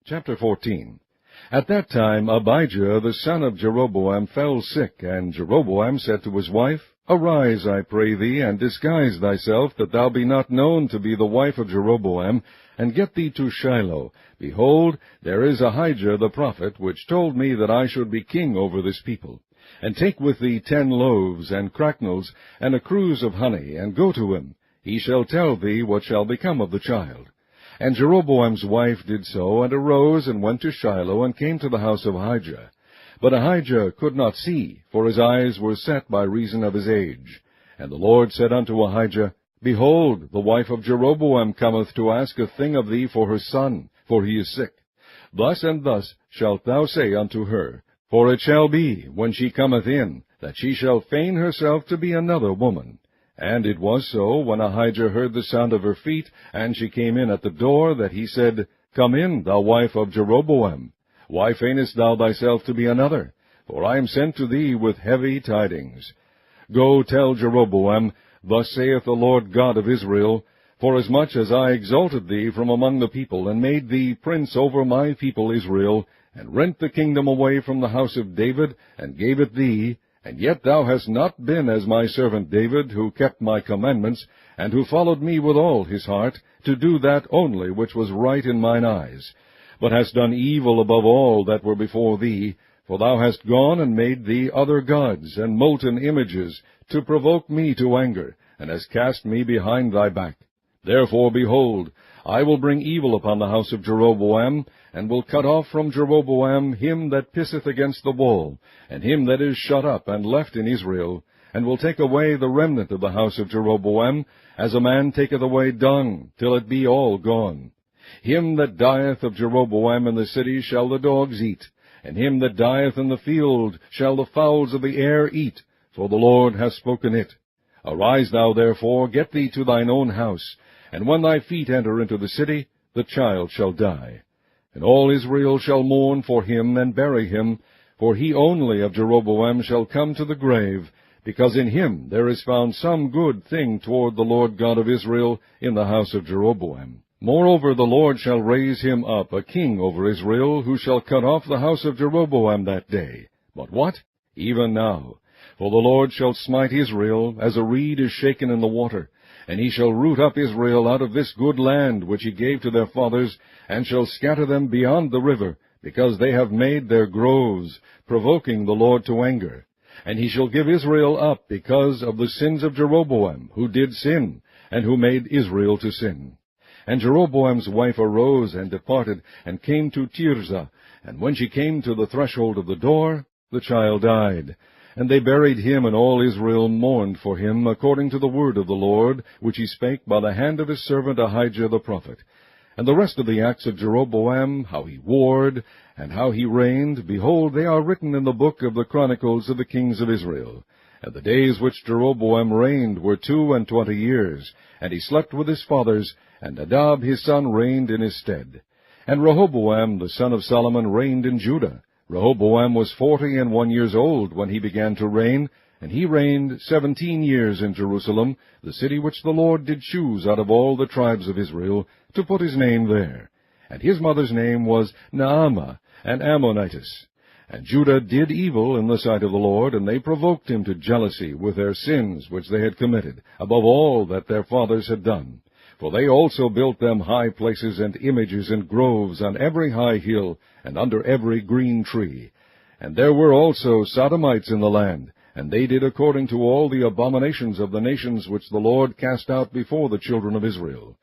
Chapter 14. At that time Abijah the son of Jeroboam fell sick, and Jeroboam said to his wife, Arise, I pray thee, and disguise thyself, that thou be not known to be the wife of Jeroboam, and get thee to Shiloh. Behold, there is Ahijah the prophet, which told me that I should be king over this people. And take with thee 10 loaves, and cracknels, and a cruse of honey, and go to him. He shall tell thee what shall become of the child. And Jeroboam's wife did so, and arose, and went to Shiloh, and came to the house of Ahijah. But Ahijah could not see, for his eyes were set by reason of his age. And the Lord said unto Ahijah, Behold, the wife of Jeroboam cometh to ask a thing of thee for her son, for he is sick. Thus and thus shalt thou say unto her, For it shall be, when she cometh in, that she shall feign herself to be another woman. And it was so, when Ahijah heard the sound of her feet, and she came in at the door, that he said, Come in, thou wife of Jeroboam. Why feignest thou thyself to be another? For I am sent to thee with heavy tidings. Go tell Jeroboam, Thus saith the Lord God of Israel, Forasmuch as I exalted thee from among the people, and made thee prince over my people Israel, and rent the kingdom away from the house of David, and gave it thee, and yet thou hast not been as my servant David, who kept my commandments, and who followed me with all his heart, to do that only which was right in mine eyes, but hast done evil above all that were before thee, for thou hast gone and made thee other gods, and molten images, to provoke me to anger, and hast cast me behind thy back. Therefore, behold, I will bring evil upon the house of Jeroboam, and will cut off from Jeroboam him that pisseth against the wall, and him that is shut up and left in Israel, and will take away the remnant of the house of Jeroboam, as a man taketh away dung, till it be all gone. Him that dieth of Jeroboam in the city shall the dogs eat, and him that dieth in the field shall the fowls of the air eat, for the Lord hath spoken it. Arise thou therefore, get thee to thine own house, and when thy feet enter into the city, the child shall die. And all Israel shall mourn for him, and bury him, for he only of Jeroboam shall come to the grave, because in him there is found some good thing toward the Lord God of Israel in the house of Jeroboam. Moreover, the Lord shall raise him up a king over Israel, who shall cut off the house of Jeroboam that day. But what? Even now. For the Lord shall smite Israel, as a reed is shaken in the water, and he shall root up Israel out of this good land which he gave to their fathers, and shall scatter them beyond the river, because they have made their groves, provoking the Lord to anger. And he shall give Israel up because of the sins of Jeroboam, who did sin, and who made Israel to sin. And Jeroboam's wife arose and departed, and came to Tirzah, and when she came to the threshold of the door, the child died. And they buried him, and all Israel mourned for him, according to the word of the Lord, which he spake by the hand of his servant Ahijah the prophet. And the rest of the acts of Jeroboam, how he warred, and how he reigned, behold, they are written in the book of the chronicles of the kings of Israel. And the days which Jeroboam reigned were 22 years, and he slept with his fathers, and Nadab his son reigned in his stead. And Rehoboam the son of Solomon reigned in Judah. Rehoboam was 41 years old when he began to reign, and he reigned 17 years in Jerusalem, the city which the Lord did choose out of all the tribes of Israel, to put his name there. And his mother's name was Naamah, an Ammonitess. And Judah did evil in the sight of the Lord, and they provoked him to jealousy with their sins which they had committed, above all that their fathers had done. For they also built them high places and images and groves on every high hill, and under every green tree. And there were also Sodomites in the land, and they did according to all the abominations of the nations which the Lord cast out before the children of Israel.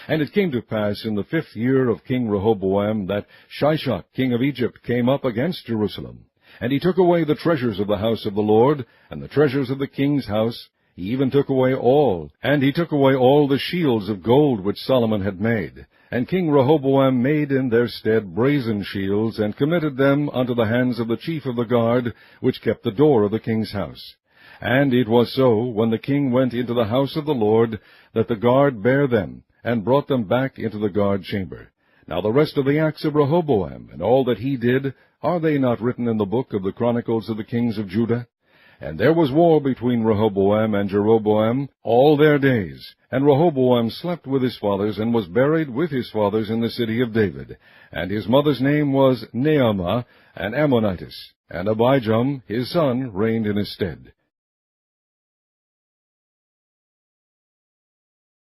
And it came to pass in the 5th year of King Rehoboam that Shishak king of Egypt came up against Jerusalem. And he took away the treasures of the house of the Lord, and the treasures of the king's house. He even took away all, and he took away all the shields of gold which Solomon had made. And King Rehoboam made in their stead brazen shields, and committed them unto the hands of the chief of the guard, which kept the door of the king's house. And it was so, when the king went into the house of the Lord, that the guard bare them, and brought them back into the guard chamber. Now the rest of the acts of Rehoboam, and all that he did, are they not written in the book of the chronicles of the kings of Judah? And there was war between Rehoboam and Jeroboam all their days. And Rehoboam slept with his fathers, and was buried with his fathers in the city of David. And his mother's name was Naamah, an Ammonitess. And Abijam, his son, reigned in his stead.